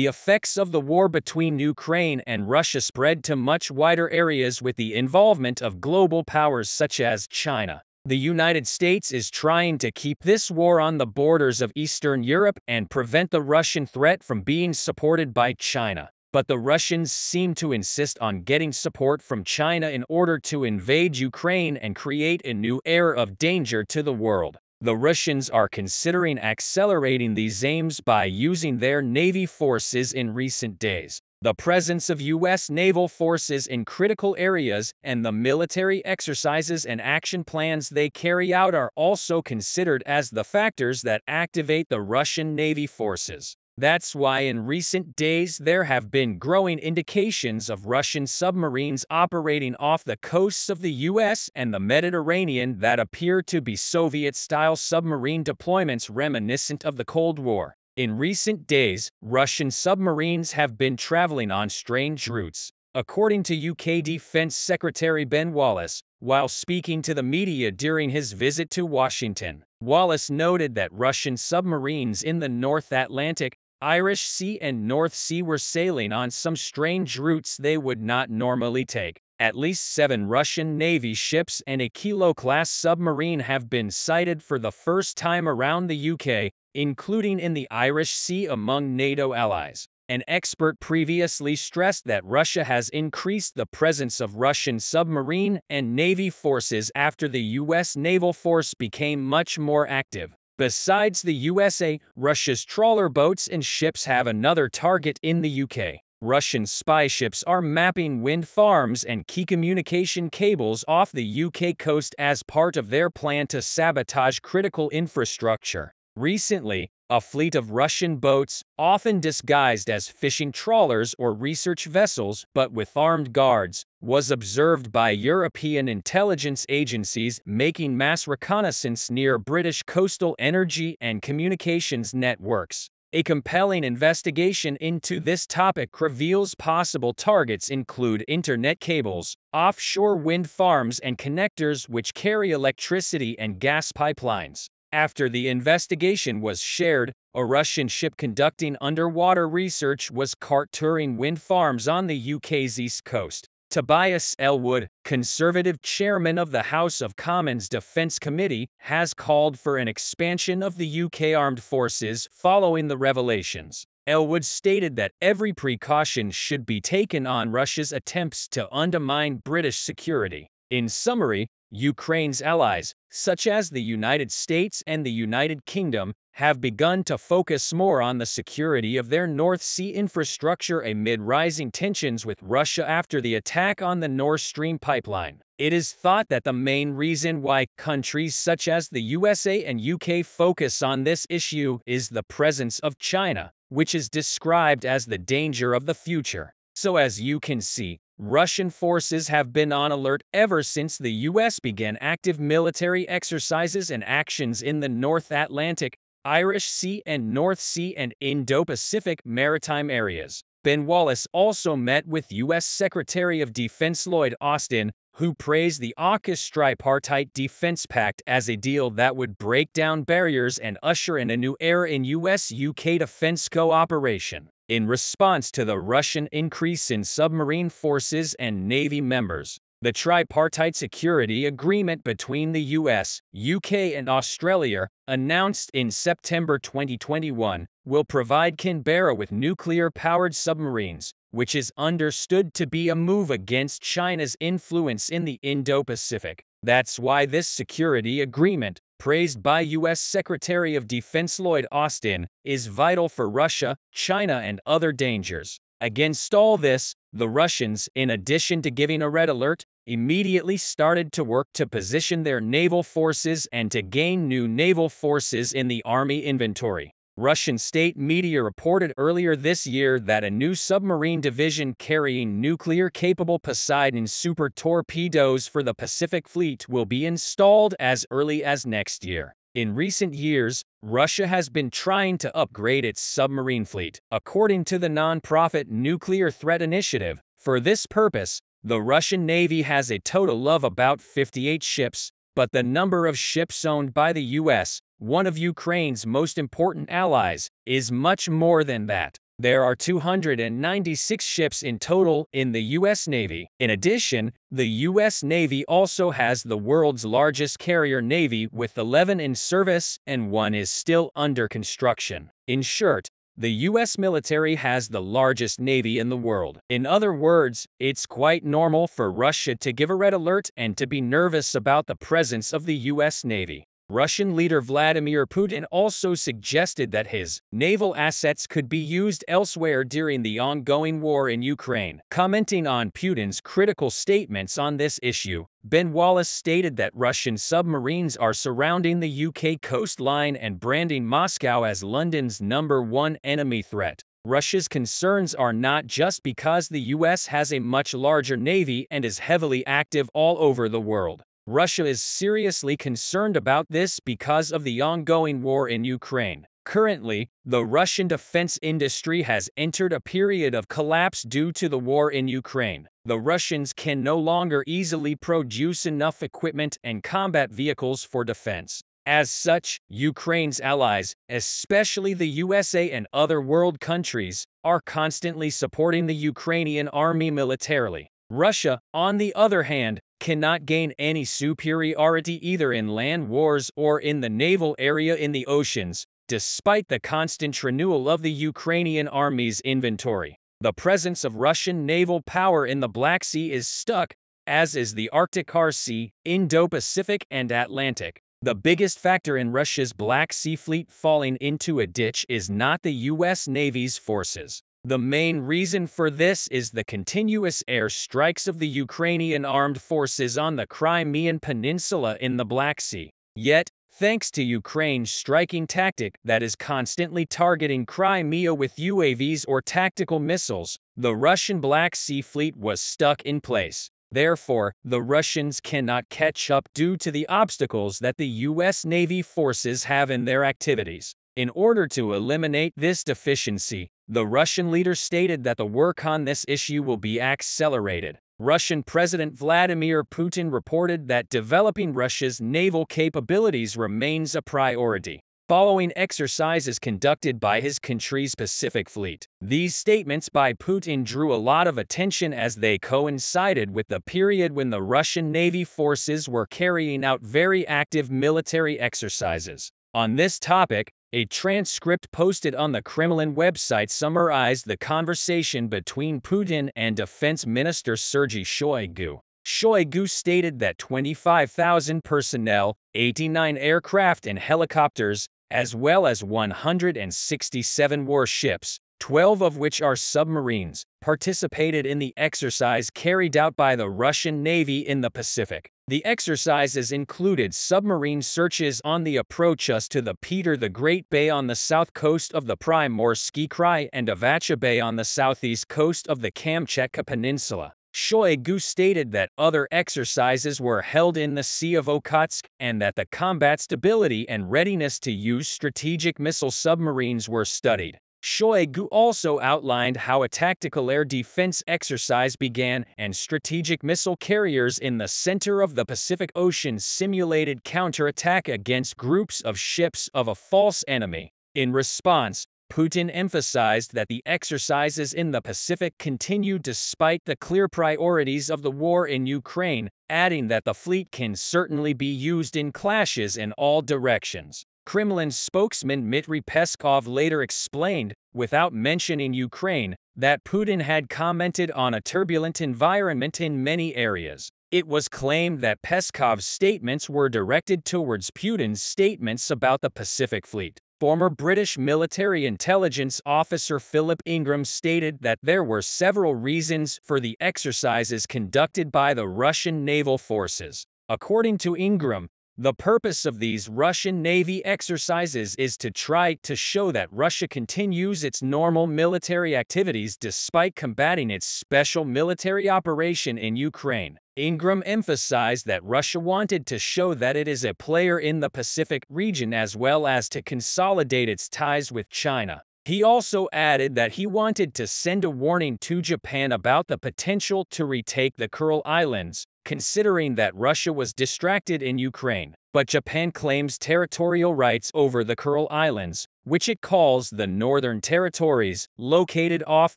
The effects of the war between Ukraine and Russia spread to much wider areas with the involvement of global powers such as China. The United States is trying to keep this war on the borders of Eastern Europe and prevent the Russian threat from being supported by China. But the Russians seem to insist on getting support from China in order to invade Ukraine and create a new era of danger to the world. The Russians are considering accelerating these aims by using their Navy forces in recent days. The presence of U.S. naval forces in critical areas and the military exercises and action plans they carry out are also considered as the factors that activate the Russian Navy forces. That's why in recent days there have been growing indications of Russian submarines operating off the coasts of the U.S. and the Mediterranean that appear to be Soviet-style submarine deployments reminiscent of the Cold War. In recent days, Russian submarines have been traveling on strange routes. According to UK Defense Secretary Ben Wallace, while speaking to the media during his visit to Washington, Wallace noted that Russian submarines in the North Atlantic, Irish Sea and North Sea were sailing on some strange routes they would not normally take. At least 7 Russian Navy ships and a Kilo-class submarine have been sighted for the first time around the UK, including in the Irish Sea among NATO allies. An expert previously stressed that Russia has increased the presence of Russian submarine and Navy forces after the U.S. naval force became much more active. Besides the USA, Russia's trawler boats and ships have another target in the UK. Russian spy ships are mapping wind farms and key communication cables off the UK coast as part of their plan to sabotage critical infrastructure. Recently, a fleet of Russian boats, often disguised as fishing trawlers or research vessels but with armed guards, was observed by European intelligence agencies making mass reconnaissance near British coastal energy and communications networks. A compelling investigation into this topic reveals possible targets include internet cables, offshore wind farms, and connectors which carry electricity and gas pipelines. After the investigation was shared, a Russian ship conducting underwater research was caught touring wind farms on the UK's east coast. Tobias Ellwood, Conservative chairman of the House of Commons Defence Committee, has called for an expansion of the UK armed forces following the revelations. Ellwood stated that every precaution should be taken on Russia's attempts to undermine British security. In summary, Ukraine's allies, such as the United States and the United Kingdom, have begun to focus more on the security of their North Sea infrastructure amid rising tensions with Russia after the attack on the Nord Stream pipeline. It is thought that the main reason why countries such as the USA and UK focus on this issue is the presence of China, which is described as the danger of the future. So as you can see, Russian forces have been on alert ever since the U.S. began active military exercises and actions in the North Atlantic, Irish Sea and North Sea and Indo-Pacific maritime areas. Ben Wallace also met with U.S. Secretary of Defense Lloyd Austin, who praised the AUKUS tripartite defense pact as a deal that would break down barriers and usher in a new era in U.S.-UK defense cooperation. In response to the Russian increase in submarine forces and Navy members, the tripartite security agreement between the US, UK, and Australia, announced in September 2021, will provide Canberra with nuclear-powered submarines, which is understood to be a move against China's influence in the Indo-Pacific. That's why this security agreement, praised by U.S. Secretary of Defense Lloyd Austin, is vital for Russia, China, and other dangers. Against all this, the Russians, in addition to giving a red alert, immediately started to work to position their naval forces and to gain new naval forces in the army inventory. Russian state media reported earlier this year that a new submarine division carrying nuclear-capable Poseidon super torpedoes for the Pacific Fleet will be installed as early as next year. In recent years, Russia has been trying to upgrade its submarine fleet, according to the non-profit Nuclear Threat Initiative. For this purpose, the Russian Navy has a total of about 58 ships, but the number of ships owned by the U.S., one of Ukraine's most important allies, is much more than that. There are 296 ships in total in the U.S. Navy. In addition, the U.S. Navy also has the world's largest carrier navy with 11 in service and 1 is still under construction. In short, the U.S. military has the largest navy in the world. In other words, it's quite normal for Russia to give a red alert and to be nervous about the presence of the U.S. Navy. Russian leader Vladimir Putin also suggested that his naval assets could be used elsewhere during the ongoing war in Ukraine. Commenting on Putin's critical statements on this issue, Ben Wallace stated that Russian submarines are surrounding the UK coastline and branding Moscow as London's #1 enemy threat. Russia's concerns are not just because the US has a much larger navy and is heavily active all over the world. Russia is seriously concerned about this because of the ongoing war in Ukraine. Currently, the Russian defense industry has entered a period of collapse due to the war in Ukraine. The Russians can no longer easily produce enough equipment and combat vehicles for defense. As such, Ukraine's allies, especially the USA and other world countries, are constantly supporting the Ukrainian army militarily. Russia, on the other hand, cannot gain any superiority either in land wars or in the naval area in the oceans, despite the constant renewal of the Ukrainian army's inventory. The presence of Russian naval power in the Black Sea is stuck, as is the Arctic Sea, Indo-Pacific and Atlantic. The biggest factor in Russia's Black Sea fleet falling into a ditch is not the U.S. Navy's forces. The main reason for this is the continuous air strikes of the Ukrainian armed forces on the Crimean Peninsula in the Black Sea. Yet, thanks to Ukraine's striking tactic that is constantly targeting Crimea with UAVs or tactical missiles, the Russian Black Sea fleet was stuck in place. Therefore, the Russians cannot catch up due to the obstacles that the U.S. Navy forces have in their activities. In order to eliminate this deficiency, the Russian leader stated that the work on this issue will be accelerated. Russian President Vladimir Putin reported that developing Russia's naval capabilities remains a priority, following exercises conducted by his country's Pacific Fleet. These statements by Putin drew a lot of attention as they coincided with the period when the Russian Navy forces were carrying out very active military exercises. On this topic, a transcript posted on the Kremlin website summarized the conversation between Putin and Defense Minister Sergei Shoigu. Shoigu stated that 25,000 personnel, 89 aircraft and helicopters, as well as 167 warships, 12 of which are submarines, participated in the exercise carried out by the Russian Navy in the Pacific. The exercises included submarine searches on the approaches to the Peter the Great Bay on the south coast of the Primorsky Krai and Avacha Bay on the southeast coast of the Kamchatka Peninsula. Shoigu stated that other exercises were held in the Sea of Okhotsk and that the combat stability and readiness to use strategic missile submarines were studied. Shoigu also outlined how a tactical air defense exercise began and strategic missile carriers in the center of the Pacific Ocean simulated counterattack against groups of ships of a false enemy. In response, Putin emphasized that the exercises in the Pacific continued despite the clear priorities of the war in Ukraine, adding that the fleet can certainly be used in clashes in all directions. Kremlin spokesman Dmitry Peskov later explained, without mentioning Ukraine, that Putin had commented on a turbulent environment in many areas. It was claimed that Peskov's statements were directed towards Putin's statements about the Pacific Fleet. Former British military intelligence officer Philip Ingram stated that there were several reasons for the exercises conducted by the Russian naval forces. According to Ingram, the purpose of these Russian Navy exercises is to try to show that Russia continues its normal military activities despite combating its special military operation in Ukraine. Ingram emphasized that Russia wanted to show that it is a player in the Pacific region as well as to consolidate its ties with China. He also added that he wanted to send a warning to Japan about the potential to retake the Kuril Islands, considering that Russia was distracted in Ukraine. But Japan claims territorial rights over the Kuril Islands, which it calls the Northern Territories, located off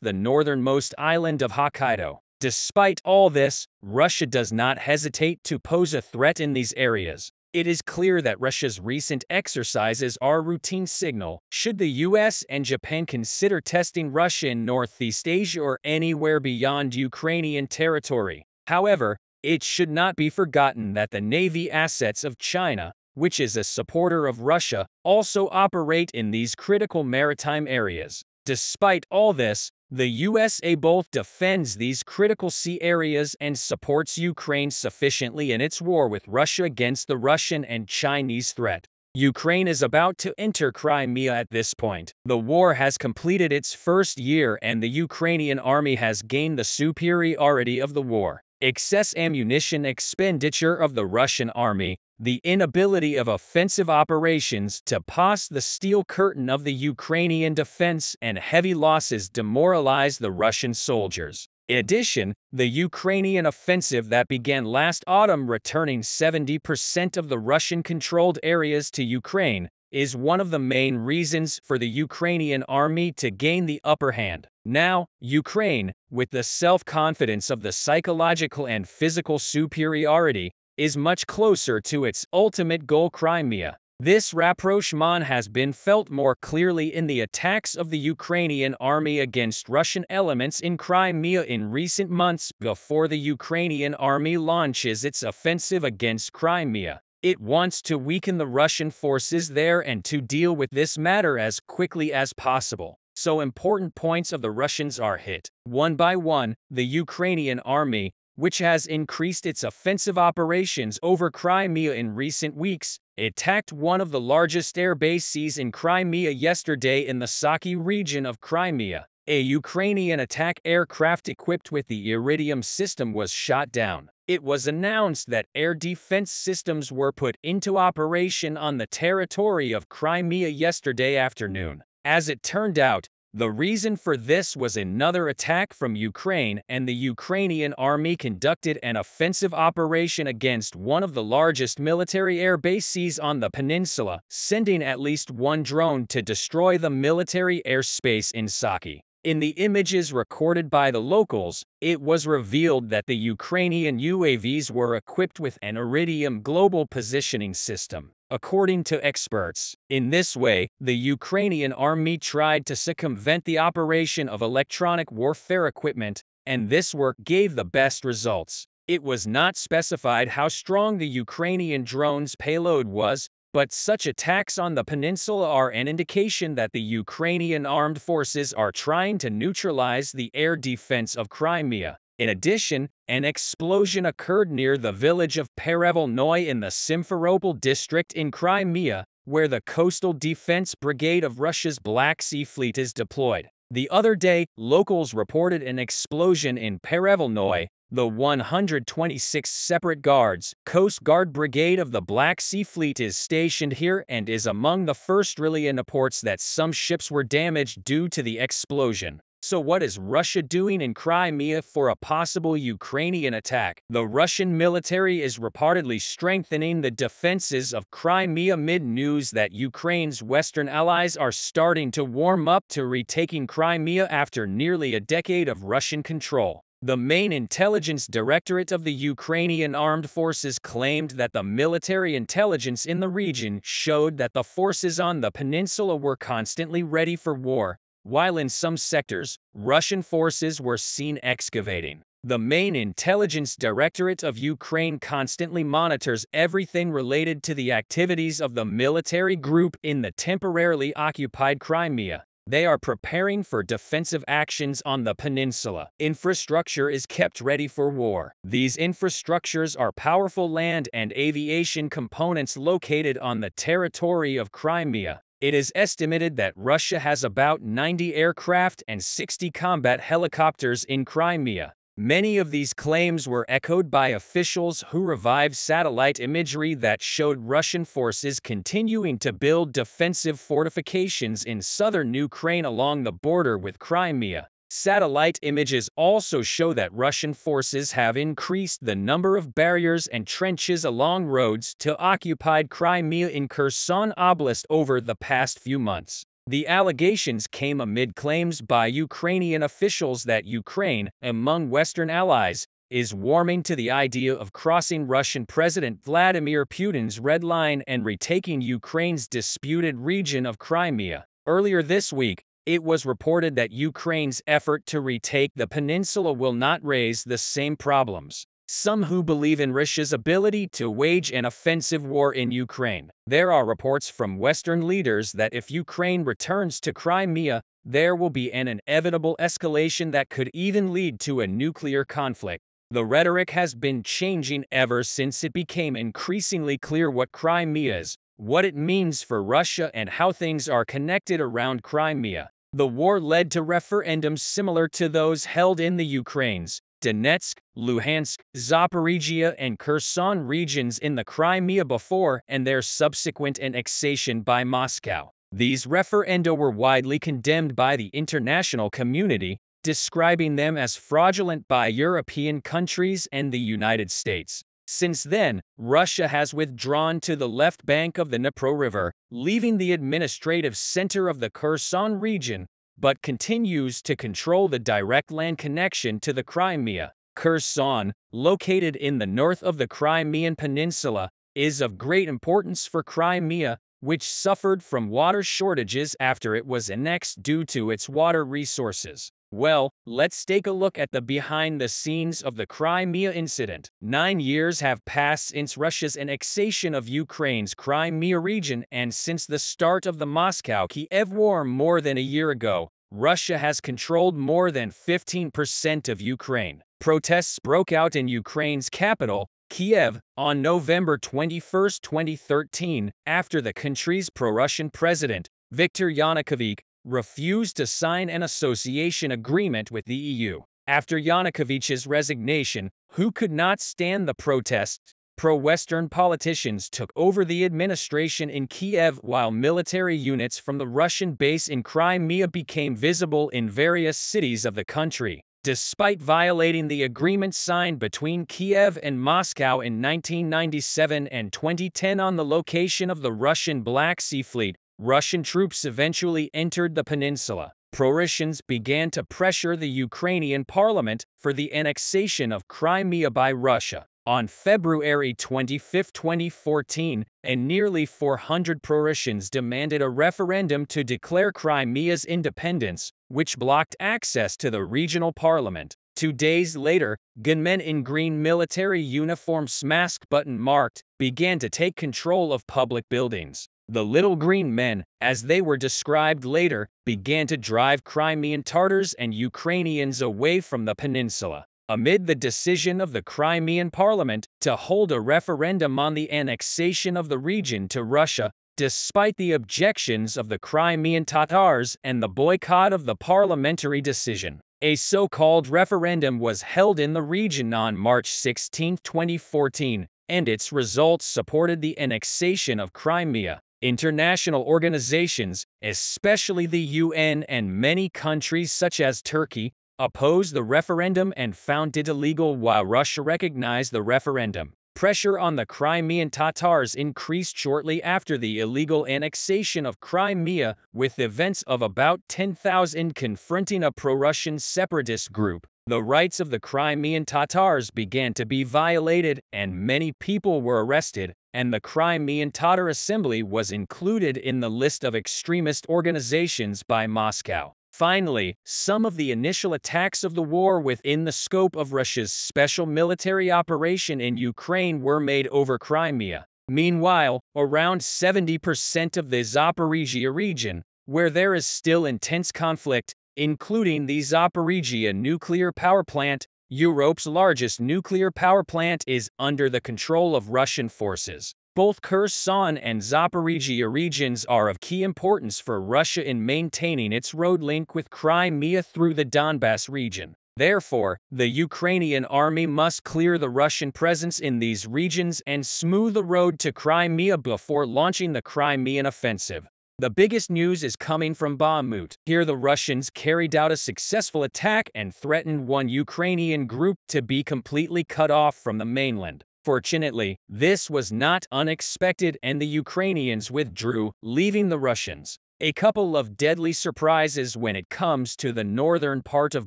the northernmost island of Hokkaido. Despite all this, Russia does not hesitate to pose a threat in these areas. It is clear that Russia's recent exercises are a routine signal should the US and Japan consider testing Russia in Northeast Asia or anywhere beyond Ukrainian territory. However, it should not be forgotten that the Navy assets of China, which is a supporter of Russia, also operate in these critical maritime areas. Despite all this, the USA both defends these critical sea areas and supports Ukraine sufficiently in its war with Russia against the Russian and Chinese threat. Ukraine is about to enter Crimea at this point. The war has completed its first year and the Ukrainian army has gained the superiority of the war. Excess ammunition expenditure of the Russian army, the inability of offensive operations to pass the steel curtain of the Ukrainian defense, and heavy losses demoralize the Russian soldiers. In addition, the Ukrainian offensive that began last autumn, returning 70% of the Russian-controlled areas to Ukraine, is one of the main reasons for the Ukrainian army to gain the upper hand. Now, Ukraine, with the self-confidence of the psychological and physical superiority, is much closer to its ultimate goal, Crimea. This rapprochement has been felt more clearly in the attacks of the Ukrainian army against Russian elements in Crimea in recent months. Before the Ukrainian army launches its offensive against Crimea, it wants to weaken the Russian forces there and to deal with this matter as quickly as possible. So important points of the Russians are hit. One by one, the Ukrainian army, which has increased its offensive operations over Crimea in recent weeks, attacked one of the largest air bases in Crimea yesterday in the Saki region of Crimea. A Ukrainian attack aircraft equipped with the Iridium system was shot down. It was announced that air defense systems were put into operation on the territory of Crimea yesterday afternoon. As it turned out, the reason for this was another attack from Ukraine, and the Ukrainian army conducted an offensive operation against one of the largest military air bases on the peninsula, sending at least one drone to destroy the military airspace in Saki. In the images recorded by the locals, it was revealed that the Ukrainian UAVs were equipped with an Iridium global positioning system. According to experts, in this way, the Ukrainian army tried to circumvent the operation of electronic warfare equipment, and this work gave the best results. It was not specified how strong the Ukrainian drone's payload was, but such attacks on the peninsula are an indication that the Ukrainian armed forces are trying to neutralize the air defense of Crimea. In addition, an explosion occurred near the village of Perevolnoye in the Simferopol district in Crimea, where the Coastal Defense Brigade of Russia's Black Sea Fleet is deployed. The other day, locals reported an explosion in Perevolnoye. The 126th Separate Guards, Coast Guard Brigade of the Black Sea Fleet is stationed here and is among the first reports that some ships were damaged due to the explosion. So what is Russia doing in Crimea for a possible Ukrainian attack? The Russian military is reportedly strengthening the defenses of Crimea amid news that Ukraine's Western allies are starting to warm up to retaking Crimea after nearly a decade of Russian control. The main intelligence directorate of the Ukrainian armed forces claimed that the military intelligence in the region showed that the forces on the peninsula were constantly ready for war, while in some sectors, Russian forces were seen excavating. The main intelligence directorate of Ukraine constantly monitors everything related to the activities of the military group in the temporarily occupied Crimea. They are preparing for defensive actions on the peninsula. Infrastructure is kept ready for war. These infrastructures are powerful land and aviation components located on the territory of Crimea. It is estimated that Russia has about 90 aircraft and 60 combat helicopters in Crimea. Many of these claims were echoed by officials who revived satellite imagery that showed Russian forces continuing to build defensive fortifications in southern Ukraine along the border with Crimea. Satellite images also show that Russian forces have increased the number of barriers and trenches along roads to occupied Crimea in Kherson Oblast over the past few months. The allegations came amid claims by Ukrainian officials that Ukraine, among Western allies, is warming to the idea of crossing Russian President Vladimir Putin's red line and retaking Ukraine's disputed region of Crimea. Earlier this week, it was reported that Ukraine's effort to retake the peninsula will not raise the same problems. Some who believe in Russia's ability to wage an offensive war in Ukraine. There are reports from Western leaders that if Ukraine returns to Crimea, there will be an inevitable escalation that could even lead to a nuclear conflict. The rhetoric has been changing ever since it became increasingly clear what Crimea is, what it means for Russia, and how things are connected around Crimea. The war led to referendums similar to those held in the Ukraine's Donetsk, Luhansk, Zaporizhia, and Kherson regions in the Crimea before and their subsequent annexation by Moscow. These referenda were widely condemned by the international community, describing them as fraudulent by European countries and the United States. Since then, Russia has withdrawn to the left bank of the Dnipro River, leaving the administrative center of the Kherson region, but continues to control the direct land connection to the Crimea. Kherson, located in the north of the Crimean Peninsula, is of great importance for Crimea, which suffered from water shortages after it was annexed due to its water resources. Well, let's take a look at the behind the scenes of the Crimea incident. 9 years have passed since Russia's annexation of Ukraine's Crimea region, and since the start of the Moscow-Kiev war more than a year ago, Russia has controlled more than 15% of Ukraine. Protests broke out in Ukraine's capital, Kiev, on November 21, 2013, after the country's pro-Russian president, Viktor Yanukovych, refused to sign an association agreement with the EU. After Yanukovych's resignation, who could not stand the protests, pro-Western politicians took over the administration in Kiev while military units from the Russian base in Crimea became visible in various cities of the country. Despite violating the agreement signed between Kiev and Moscow in 1997 and 2010 on the location of the Russian Black Sea Fleet, Russian troops eventually entered the peninsula. Pro-Russians began to pressure the Ukrainian parliament for the annexation of Crimea by Russia. On February 25, 2014, and nearly 400 pro-Russians demanded a referendum to declare Crimea's independence, which blocked access to the regional parliament. 2 days later, gunmen in green military uniforms masked button marked began to take control of public buildings. The Little Green Men, as they were described later, began to drive Crimean Tatars and Ukrainians away from the peninsula. Amid the decision of the Crimean parliament to hold a referendum on the annexation of the region to Russia, despite the objections of the Crimean Tatars and the boycott of the parliamentary decision, a so-called referendum was held in the region on March 16, 2014, and its results supported the annexation of Crimea. International organizations, especially the UN and many countries such as Turkey, opposed the referendum and found it illegal while Russia recognized the referendum. Pressure on the Crimean Tatars increased shortly after the illegal annexation of Crimea, with events of about 10,000 confronting a pro-Russian separatist group. The rights of the Crimean Tatars began to be violated, and many people were arrested, and the Crimean Tatar Assembly was included in the list of extremist organizations by Moscow. Finally, some of the initial attacks of the war within the scope of Russia's special military operation in Ukraine were made over Crimea. Meanwhile, around 70% of the Zaporizhia region, where there is still intense conflict, including the Zaporizhia nuclear power plant, Europe's largest nuclear power plant, is under the control of Russian forces. Both Kherson and Zaporizhia regions are of key importance for Russia in maintaining its road link with Crimea through the Donbass region. Therefore, the Ukrainian army must clear the Russian presence in these regions and smooth the road to Crimea before launching the Crimean offensive. The biggest news is coming from Bakhmut. Here the Russians carried out a successful attack and threatened one Ukrainian group to be completely cut off from the mainland. Fortunately, this was not unexpected and the Ukrainians withdrew, leaving the Russians. A couple of deadly surprises when it comes to the northern part of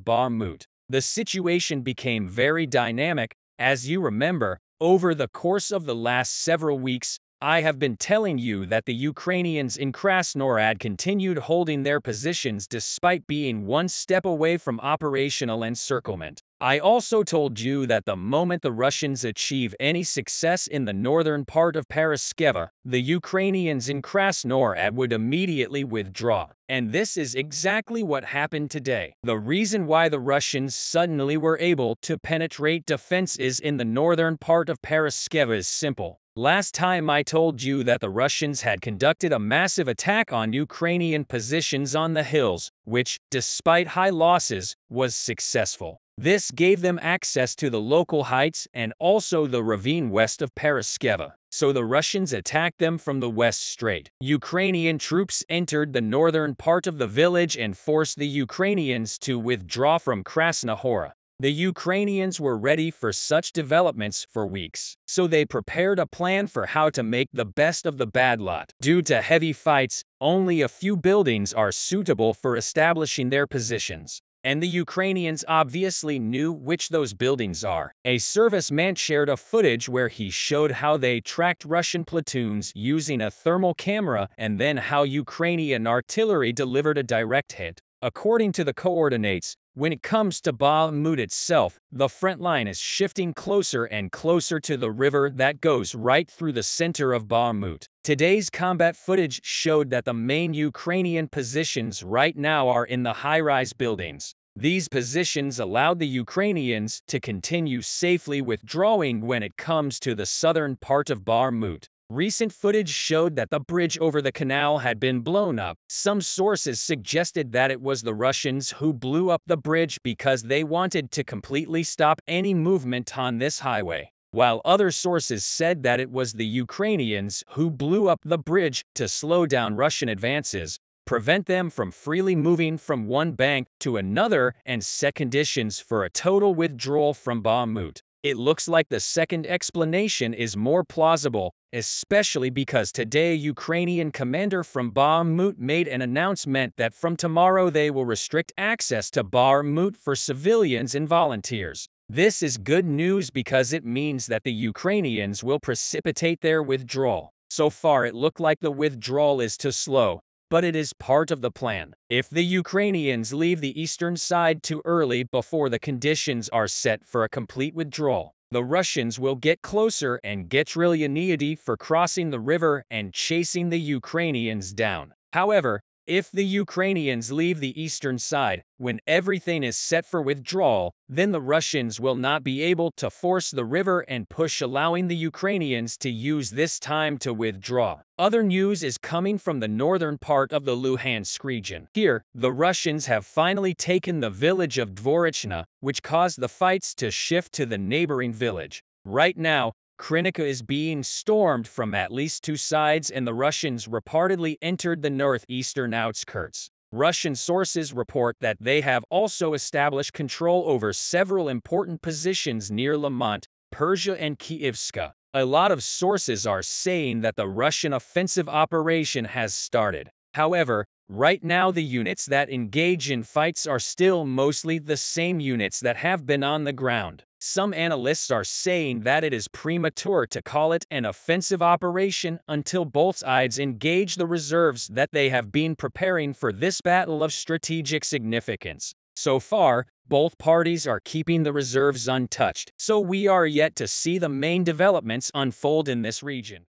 Bakhmut. The situation became very dynamic. As you remember, over the course of the last several weeks, I have been telling you that the Ukrainians in Krasnoyarsk continued holding their positions despite being one step away from operational encirclement. I also told you that the moment the Russians achieve any success in the northern part of Paraskeva, the Ukrainians in Krasnoyarsk would immediately withdraw. And this is exactly what happened today. The reason why the Russians suddenly were able to penetrate defenses in the northern part of Paraskeva is simple. Last time I told you that the Russians had conducted a massive attack on Ukrainian positions on the hills, which, despite high losses, was successful. This gave them access to the local heights and also the ravine west of Paraskeva. So the Russians attacked them from the west straight. Ukrainian troops entered the northern part of the village and forced the Ukrainians to withdraw from Krasnohora. The Ukrainians were ready for such developments for weeks, so they prepared a plan for how to make the best of the bad lot. Due to heavy fights, only a few buildings are suitable for establishing their positions. And the Ukrainians obviously knew which those buildings are. A serviceman shared a footage where he showed how they tracked Russian platoons using a thermal camera and then how Ukrainian artillery delivered a direct hit. According to the coordinates, when it comes to Bakhmut itself, the front line is shifting closer and closer to the river that goes right through the center of Bakhmut. Today's combat footage showed that the main Ukrainian positions right now are in the high-rise buildings. These positions allowed the Ukrainians to continue safely withdrawing when it comes to the southern part of Bakhmut. Recent footage showed that the bridge over the canal had been blown up. Some sources suggested that it was the Russians who blew up the bridge because they wanted to completely stop any movement on this highway, while other sources said that it was the Ukrainians who blew up the bridge to slow down Russian advances, prevent them from freely moving from one bank to another, and set conditions for a total withdrawal from Bakhmut. It looks like the second explanation is more plausible, especially because today a Ukrainian commander from Bakhmut made an announcement that from tomorrow they will restrict access to Bakhmut for civilians and volunteers. This is good news because it means that the Ukrainians will precipitate their withdrawal. So far it looked like the withdrawal is too slow, but it is part of the plan. If the Ukrainians leave the eastern side too early before the conditions are set for a complete withdrawal, the Russians will get closer and get really needy for crossing the river and chasing the Ukrainians down. However, if the Ukrainians leave the eastern side, when everything is set for withdrawal, then the Russians will not be able to force the river and push, allowing the Ukrainians to use this time to withdraw. Other news is coming from the northern part of the Luhansk region. Here, the Russians have finally taken the village of Dvorichna, which caused the fights to shift to the neighboring village. Right now, Krynika is being stormed from at least two sides, and the Russians reportedly entered the northeastern outskirts. Russian sources report that they have also established control over several important positions near Lamont, Persia and Kievska. A lot of sources are saying that the Russian offensive operation has started. However, right now the units that engage in fights are still mostly the same units that have been on the ground. Some analysts are saying that it is premature to call it an offensive operation until both sides engage the reserves that they have been preparing for this battle of strategic significance. So far, both parties are keeping the reserves untouched, so we are yet to see the main developments unfold in this region.